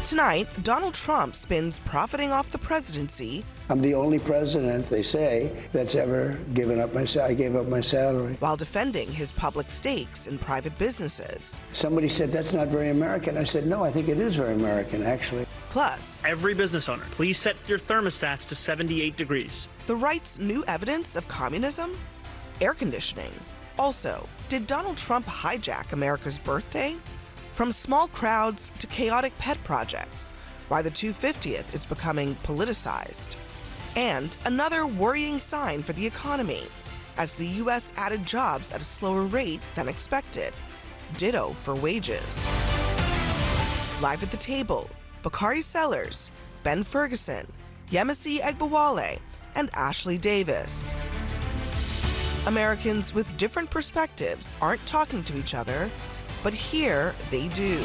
Tonight, Donald Trump spins profiting off the presidency. I'm the only president, they say, that's ever given up my salary. I gave up my salary. While defending his public stakes in private businesses. Somebody said, that's not very American. I said, no, I think it is very American, actually. Plus, every business owner, please set your thermostats to 78 degrees. The right's new evidence of communism? Air conditioning. Also, did Donald Trump hijack America's birthday? From small crowds to chaotic pet projects, why the 250th is becoming politicized. And another worrying sign for the economy, as the U.S. added jobs at a slower rate than expected. Ditto for wages. Live at the table, Bakari Sellers, Ben Ferguson, Yemisi Egbawale, and Ashley Davis. Americans with different perspectives aren't talking to each other, but here they do.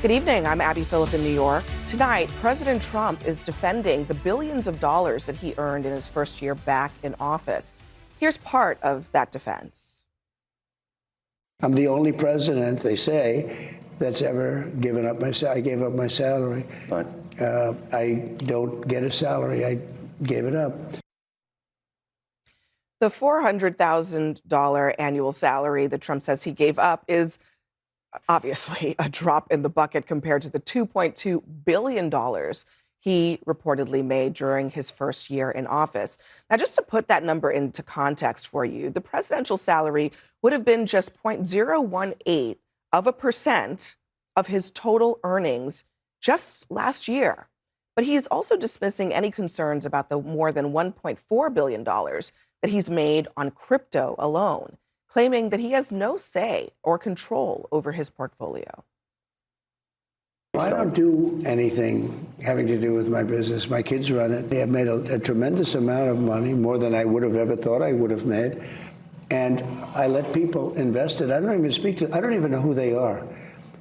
Good evening, I'm Abby Phillip in New York. Tonight, President Trump is defending the billions of dollars that he earned in his first year back in office. Here's part of that defense. I'm the only president, they say, that's ever given up my salary. I gave up my salary. Right. I don't get a salary. I gave it up. The $400,000 annual salary that Trump says he gave up is obviously a drop in the bucket compared to the $2.2 billion he reportedly made during his first year in office. Now, just to put that number into context for you, the presidential salary would have been just 0.018% of his total earnings just last year. But he is also dismissing any concerns about the more than $1.4 billion that he's made on crypto alone, claiming that he has no say or control over his portfolio. I don't do anything having to do with my business. My kids run it. They have made a tremendous amount of money, more than I would have ever thought I would have made. And I let people invest it. I don't even know who they are.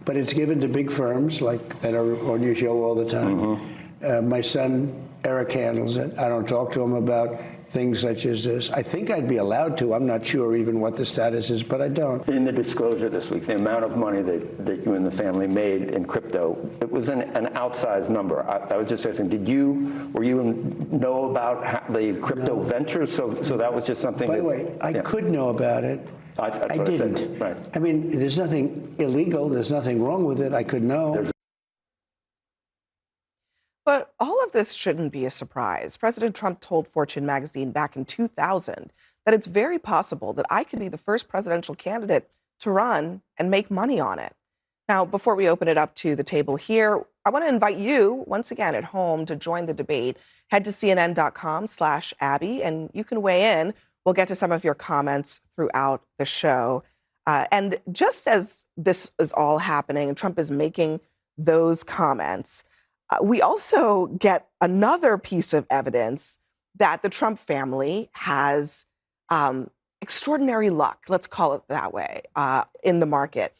But it's given to big firms like that are on your show all the time. Mm-hmm. My son, Eric, handles it. I don't talk to him about things such as this. I think I'd be allowed to. I'm not sure even what the status is, but I don't. In the disclosure this week, the amount of money that you and the family made in crypto, it was an outsized number. I was just asking, were you know about the crypto ventures? So that was just something. By the way, I could know about it. I didn't. Right. I mean, there's nothing illegal. There's nothing wrong with it. I could know. But all of this shouldn't be a surprise. President Trump told Fortune magazine back in 2000 that it's very possible that I could be the first presidential candidate to run and make money on it. Now, before we open it up to the table here, I want to invite you, once again at home, to join the debate. Head to cnn.com/Abby, and you can weigh in. We'll get to some of your comments throughout the show. And just as this is all happening and Trump is making those comments, we also get another piece of evidence that the Trump family has extraordinary luck, let's call it that way, in the market.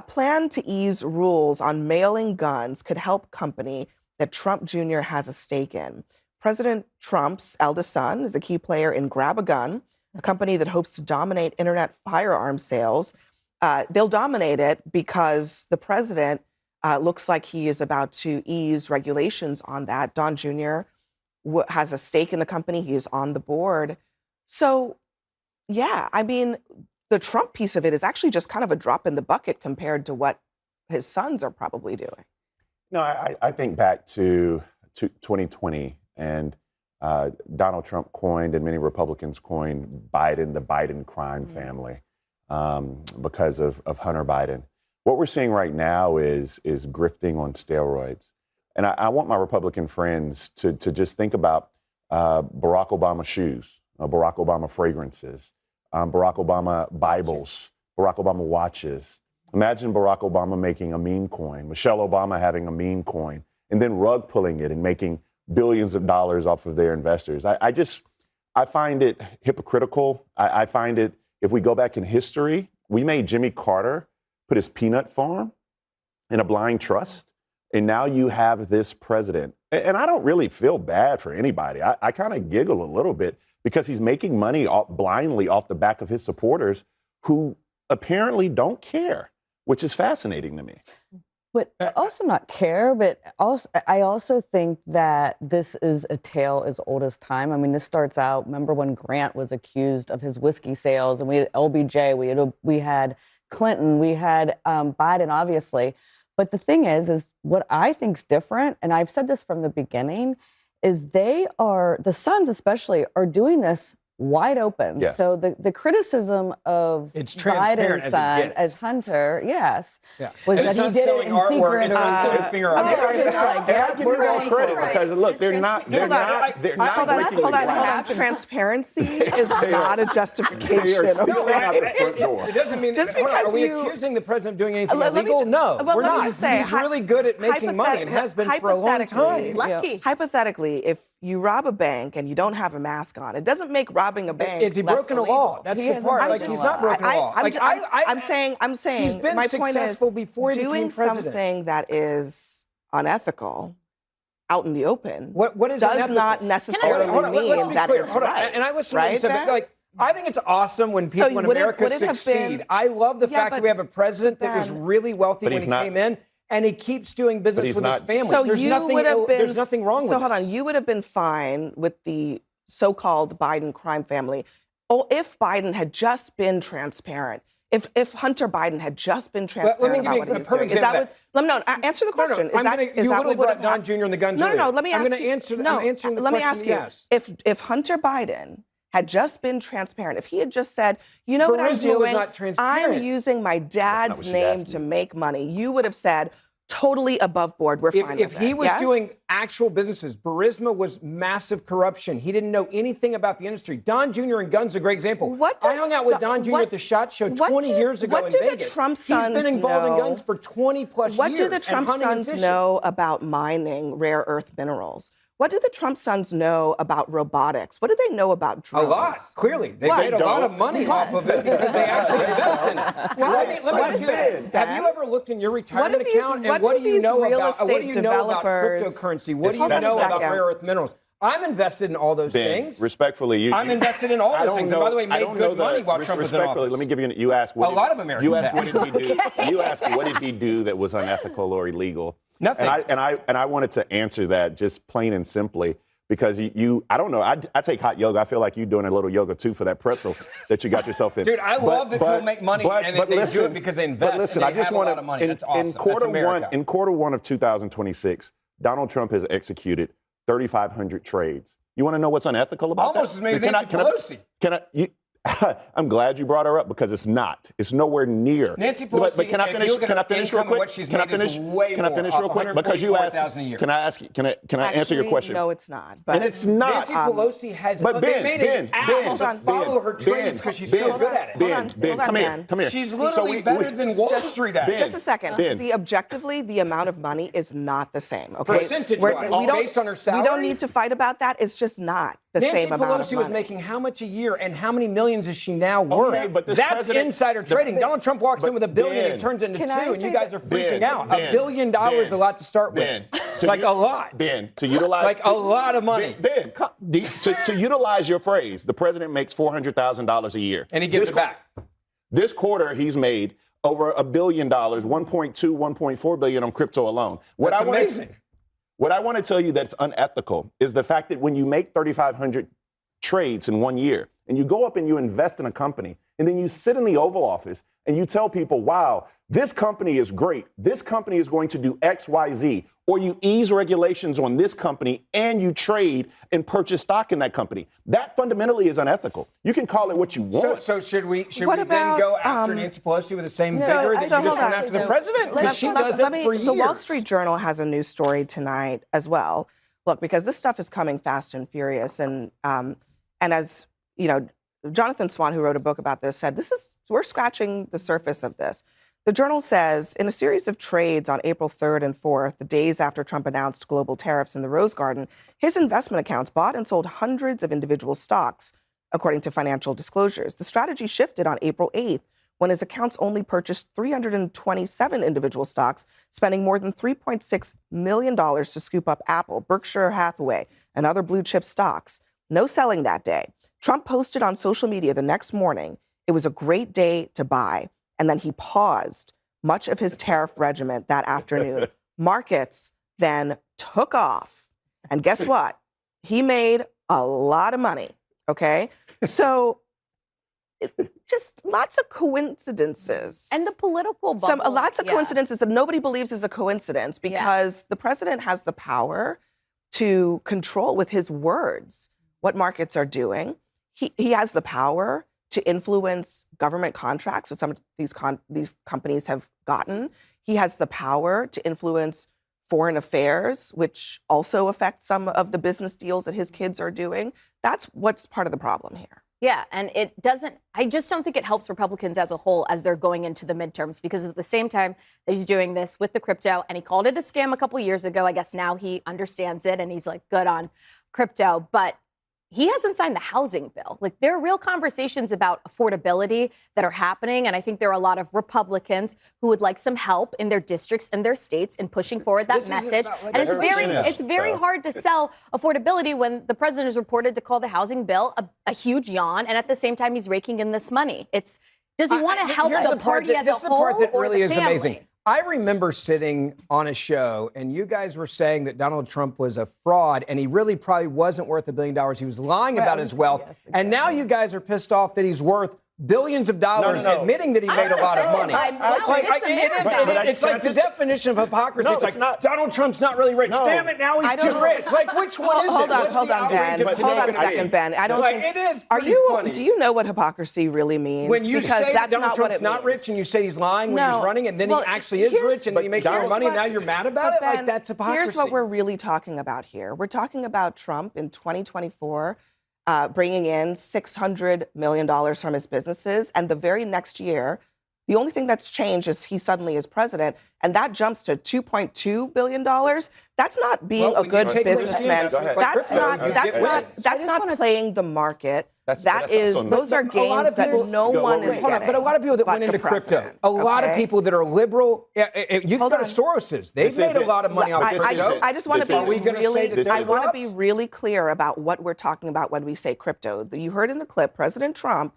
Plan to ease rules on mailing guns could help company that Trump Jr. has a stake in. President Trump's eldest son is a key player in Grab a Gun, a company that hopes to dominate internet firearm sales. They'll dominate it because the president looks like he is about to ease regulations on that. Don Jr. has a stake in the company. He is on the board. So, yeah, I mean, the Trump piece of it is actually just kind of a drop in the bucket compared to what his sons are probably doing. No, I think back to 2020, and Donald Trump coined, and many Republicans coined, Biden, the Biden crime family, because of Hunter Biden. What we're seeing right now is grifting on steroids. And I want my Republican friends to just think about Barack Obama shoes, Barack Obama fragrances, Barack Obama Bibles, Barack Obama watches. Imagine Barack Obama making a meme coin, Michelle Obama having a meme coin, and then rug pulling it and making billions of dollars off of their investors. I find it hypocritical. I find it, if we go back in history, we made Jimmy Carter put his peanut farm in a blind trust. And now you have this president. And I don't really feel bad for anybody. I kind of giggle a little bit because he's making money blindly off the back of his supporters who apparently don't care, which is fascinating to me. But also not care, but also I also think that this is a tale as old as time. I mean, this starts out, remember when Grant was accused of his whiskey sales, and we had LBJ, we had Clinton, we had Biden, obviously. But the thing is what I think's different, and I've said this from the beginning, is the sons especially are doing this wide open. Yes. So the criticism of It's transparent Biden's as it son gets. as Hunter, yes, Yeah. was And that it's he not did it selling in artwork, secret. it's not selling finger I mean, art. I'm just like, And I yeah, give you we're all going credit for it. because look, they're not Hold breaking on, the transparency is not a justification. They are stealing okay? out the front door. It doesn't mean Just hold on, because are we you- accusing the president of doing anything Let me illegal? just- No, well, we're let me not. just say, He's really good at making money and has been for a long time. hypothetically, Hypothetically, if you rob a bank and you don't have a mask on, it doesn't make robbing a bank. Is he less broken a illegal. law? That's He the hasn't part. broken Like a he's law. not broken a law. Like I'm saying. he's been my point successful is, before he doing became president. something that is unethical out in the open. What is does unethical? not necessarily Hold on, let's mean be that clear. it's Hold on. right. And I listen to what you Right, said, but Ben? like I think it's awesome when So people in would it- America would it have succeed. been- I love the Yeah, fact that but we have a president that was Ben- really wealthy But when he's he not- came in, and he keeps doing business he's with his not- family. So there's you nothing would have been. there's nothing wrong with So hold this. on, you would have been fine with the so-called Biden crime family, if Biden had just been transparent. If Hunter Biden had just been transparent let me give about you what a he was perfect doing. Is that example what? No, answer the question. I'm gonna, is you that literally what would brought have Don happened? Jr. and the guns No, earlier. let me I'm ask going to you. answer. No, I'm answering the let question. me ask you. Yes. If Hunter Biden had just been transparent, if he had just said, you know what I'm Burisma was doing? not transparent. I'm using my dad's what she's name asking to you. make money, you would have said, totally above board. We're fine If with he it. was Yes? doing actual businesses, Burisma was massive corruption. He didn't know anything about the industry. Don Jr. and guns, a great example. What I does hung out with Don- Don Jr. what- at the SHOT Show what 20 do- years ago what in do the Vegas. Trump He's sons been involved in know- guns for 20 plus What years. do the and Trump hunting and sons fishing. know about mining rare earth minerals? What do the Trump sons know about robotics? What do they know about A drones? lot, clearly. They What? made a lot of money off of it because they actually invest in it. Let me What ask you is this. it, Have Ben? you ever looked in your retirement these- account what and what do do you these know real about estate developers- cryptocurrency? What do you Hold on a know about second. rare earth minerals? I'm invested in all those Ben, things. respectfully, I'm invested in all I those don't things. know- And by the way, I made don't know good money while Trump was in respectfully, office. let me give you. You asked what A lot of Americans You asked have. what did he do? You asked what did he do that was unethical or illegal? Nothing. And I wanted to answer that just plain and simply. Because I don't know. I take hot yoga. I feel like you're doing a little yoga too for that pretzel that you got yourself in. Dude, I love that people make money and they do it because they invest But listen, and I they just have a want lot of money. That's awesome. In That's quarter America. in quarter one of 2026, Donald Trump has executed 3,500 trades. You want to know what's unethical about Almost that? as many as Nancy Pelosi. I'm glad you brought her up because it's not. It's nowhere near. Nancy Pelosi, But can I if finish? you look at Can I her finish real income and quick? what she's Can I made is finish? way Can I more, finish real quick? Because you asked. $144,000 a year. Can I ask? Can I answer your Actually, question? No, it's not. But And it's not. Nancy Pelosi has. But they Ben, made Ben, an app Ben, to follow her trades because she's so good at it. Ben, come here, come here. She's literally better than Wall Street at it. Just a second. Ben. Objectively, the amount of money is not the same. Okay, Percentage-wise, based on her We salary? don't need to fight about that. It's just not the Nancy same amount of Pelosi money. was making how much a year and how many millions is she now worth? Okay, but this That's president- insider trading. Donald Trump walks in with $1 billion and Ben, it turns into Can $2 I and you say guys are that- freaking Ben, out. Ben, $1 billion Ben, is a lot to start with. Ben, Like a lot. Ben, to utilize Like a lot of money. Ben, to utilize your phrase, the president makes $400,000 a year, And he gives it back. This quarter, he's made over $1 billion, 1.2, 1.4 billion on crypto alone. That's amazing. What I want to tell you that's unethical is the fact that when you make 3,500 trades in 1 year and you go up and you invest in a company and then you sit in the Oval Office and you tell people, wow, this company is great. This company is going to do X, Y, Z. Or you ease regulations on this company and you trade and purchase stock in that company. That fundamentally is unethical. You can call it what you want. So should we What then about, go after Nancy Pelosi with the same vigor that you so just hold went on. after the president? Because she does Let it me- for years. The Wall Street Journal has a news story tonight as well. Look, because this stuff is coming fast and furious, and as you know, Jonathan Swan, who wrote a book about this, said we're scratching the surface of this. The Journal says, in a series of trades on April 3rd and 4th, the days after Trump announced global tariffs in the Rose Garden, his investment accounts bought and sold hundreds of individual stocks, according to financial disclosures. The strategy shifted on April 8th, when his accounts only purchased 327 individual stocks, spending more than $3.6 million to scoop up Apple, Berkshire Hathaway, and other blue chip stocks. No selling that day. Trump posted on social media the next morning, it was a great day to buy. And then he paused much of his tariff regimen that afternoon. Markets then took off. And guess what? He made a lot of money, okay? So just lots of coincidences. And the political bubble. Lots of coincidences that nobody believes is a coincidence because the president has the power to control with his words what markets are doing. He has the power to influence government contracts, which some of these companies have gotten. He has the power to influence foreign affairs, which also affects some of the business deals that his kids are doing. That's what's part of the problem here. Yeah, and I just don't think it helps Republicans as a whole as they're going into the midterms, because at the same time that he's doing this with the crypto, and he called it a scam a couple years ago, I guess now he understands it and he's like good on crypto, but he hasn't signed the housing bill. Like, there are real conversations about affordability that are happening, and I think there are a lot of Republicans who would like some help in their districts and their states in pushing forward that message. And it's very hard to sell affordability when the president is reported to call the housing bill a huge yawn, and at the same time he's raking in this money. Does he want to help the party as a whole? This is the part that really is amazing. family? I remember sitting on a show and you guys were saying that Donald Trump was a fraud and he really probably wasn't worth $1 billion. He was lying about his wealth. Yes, exactly. And now you guys are pissed off that he's worth billions of dollars, admitting that he made a lot of money. It's like the definition of hypocrisy. No, it's like, not. Donald Trump's not really rich. No. Damn it, now he's too rich. Like, which one is it? Hold on, Ben. Hold on a second, Ben. I don't think it is. funny. Do you know what hypocrisy really means? When you because say that that's Donald Trump's not not rich and you say he's lying when he's running, and then he actually is rich and then he makes more money, and now you're mad about it? Ben, Like, that's hypocrisy. Here's what we're really talking about here. We're talking about Trump in 2024 bringing in $600 million from his businesses. And the very next year, the only thing that's changed is he suddenly is president. And that jumps to $2.2 billion. That's not being a good businessman. That's not playing the market. Those are gains that no one is getting. But a lot of people that went into crypto, a lot of people that are liberal, you can go to Soros's. They've made a lot of money off crypto. I just want to be I want to be really clear about what we're talking about when we say crypto. You heard in the clip, President Trump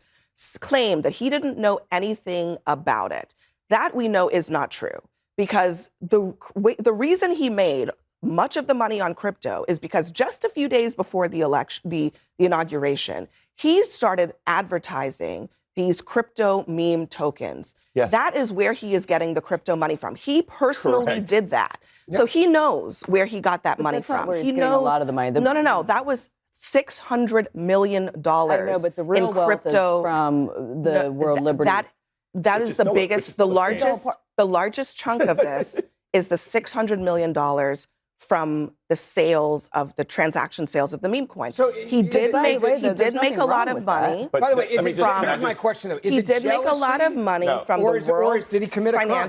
claimed that he didn't know anything about it. That we know is not true, because the reason he made much of the money on crypto is because just a few days before the election, the inauguration, he started advertising these crypto meme tokens. Yes. That is where he is getting the crypto money from. He personally did that. Yep. So he knows where he got that money that's from. Not where he knows a lot of the money. No. That was $600 million. I know, but the real wealth is from the World Liberty. That is the biggest, the largest chunk of this is the $600 million from the sales of the transaction sales of the meme coin. So he did make a lot of money. By the way, here's my question though: he did make a lot of money from the world. Or did he commit a crime?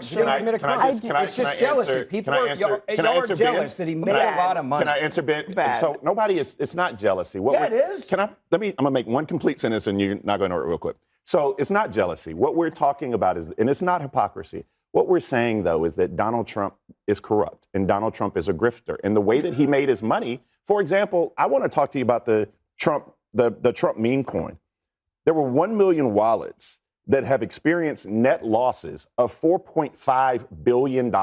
It's just jealousy. People are jealous that he made a lot of money. Can I answer, Ben? So nobody is. It's not jealousy. It is. I'm gonna make one complete sentence, and you're not going to know it real quick. So it's not jealousy. What we're talking about is, and it's not hypocrisy. What we're saying, though, is that Donald Trump is corrupt and Donald Trump is a grifter. And the way that he made his money, for example, I want to talk to you about the Trump meme coin. There were 1 million wallets that have experienced net losses of $4.5 billion.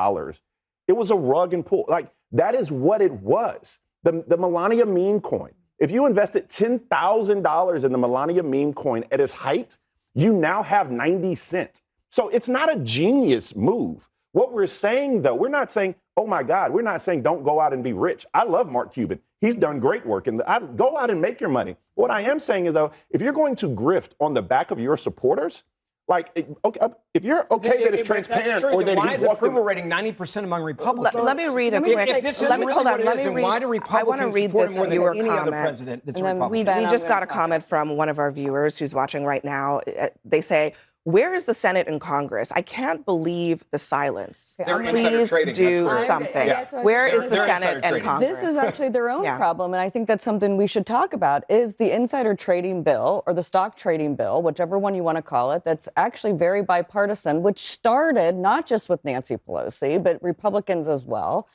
It was a rug and pull. Like, that is what it was. The Melania meme coin. If you invested $10,000 in the Melania meme coin at its height, you now have 90 cents. So it's not a genius move. What we're saying, though, we're not saying, oh, my God, we're not saying don't go out and be rich. I love Mark Cuban. He's done great work. And go out and make your money. What I am saying is, though, if you're going to grift on the back of your supporters, like, if you're okay that it's transparent, or that why is approval rating 90% among Republicans? Let me read a quick. If this is really what it is, then why do Republicans support him more than any other president that's a Republican? We just got a comment from one of our viewers who's watching right now. They say, where is the Senate and Congress? I can't believe the silence. Please do something. Where is the Senate and Congress? This is actually their own problem, and I think that's something we should talk about, is the insider trading bill or the stock trading bill, whichever one you want to call it, that's actually very bipartisan, which started not just with Nancy Pelosi, but Republicans as well.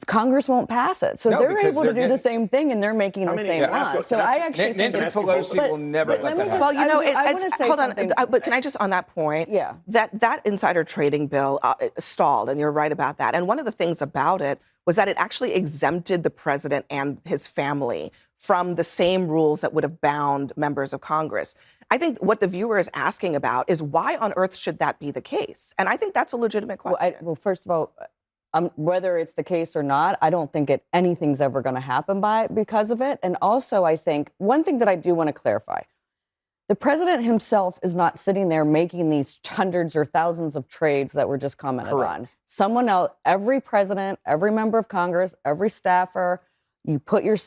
Congress won't pass it. So No, they're because able they're to do getting- the same thing, and they're making the same law. So I actually think Nancy it's- Pelosi but will never let let me that happen. just- Well, you know, I want to say hold something. on, but can I just on that point? Yeah. That insider trading bill stalled, and you're right about that. And one of the things about it was that it actually exempted the president and his family from the same rules that would have bound members of Congress. I think what the viewer is asking about is why on earth should that be the case? And I think that's a legitimate question. Well, first of all, whether it's the case or not, I don't think anything's ever going to happen because of it. And also, I think one thing that I do want to clarify. The president himself is not sitting there making these hundreds or thousands of trades that were just commented on. Someone else, every president, every member of Congress, every staffer, you put your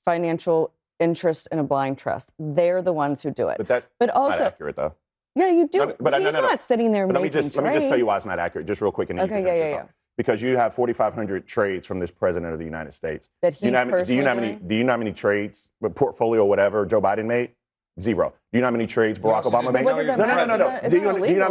financial interest in a blind trust. They're the ones who do it. But also, not accurate, though. Yeah, you do. No, but He's not sitting there making trades. Let me just tell you why it's not accurate, just real quick. And then you can finish your thought. Because you have 4,500 trades from this president of the United States. That he's do you know how many trades, portfolio, whatever, Joe Biden made? Zero. Do you know how many trades Barack Obama made? No. Do you know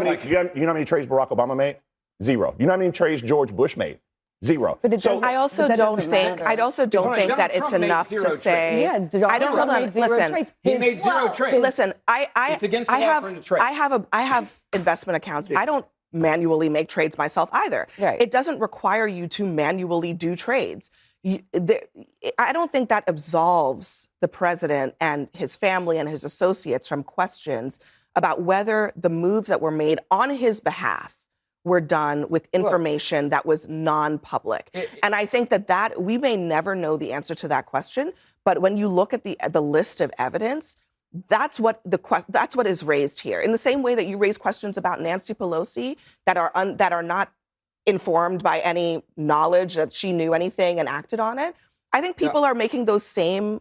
how many trades Barack Obama made? Zero. You know how many trades George Bush made? Zero. I also don't think that it's enough to say. Yeah, I don't hold on. Listen, he made zero trades. Listen, It's against the law for him to trade. I have investment accounts. I don't manually make trades myself either. Right. It doesn't require you to manually do trades. I don't think that absolves the president and his family and his associates from questions about whether the moves that were made on his behalf were done with information that was non-public. And I think that we may never know the answer to that question, but when you look at the list of evidence, that's what is raised here. In the same way that you raise questions about Nancy Pelosi that are not informed by any knowledge that she knew anything and acted on it, I think people are making those same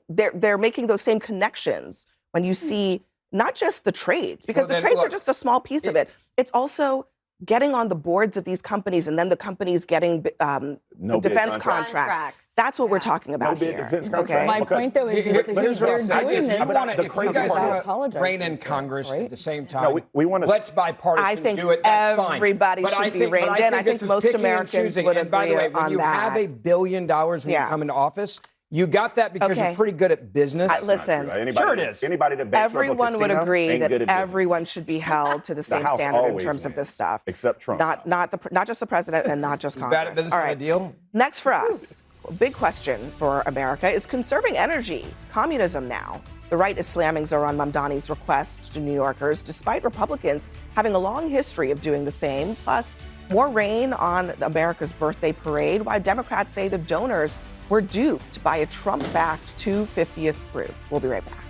they're making those same connections when you see not just the trades, because the trades are just a small piece of it. It's also getting on the boards of these companies and then the companies getting defense contracts. That's what we're talking about here. Okay? My point, though, is they're doing this. If you guys want to rein in Congress at the same time, let's bipartisan do it. That's fine. Everybody should be reined in. I think most Americans would agree on that. And by the way, when you have $1 billion when you come into office, you got that because you're pretty good at business. Listen, sure it is. Everyone would agree that everyone should be held to the same standard in terms of this stuff. Except Trump. Not just the president and not just Congress. Bad at business, All not right. a deal. Next for us, a big question for America is conserving energy. Communism now. The right is slamming Zohran Mamdani's request to New Yorkers, despite Republicans having a long history of doing the same. Plus, more rain on America's birthday parade, while Democrats say the donors were duped by a Trump-backed 250th group. We'll be right back.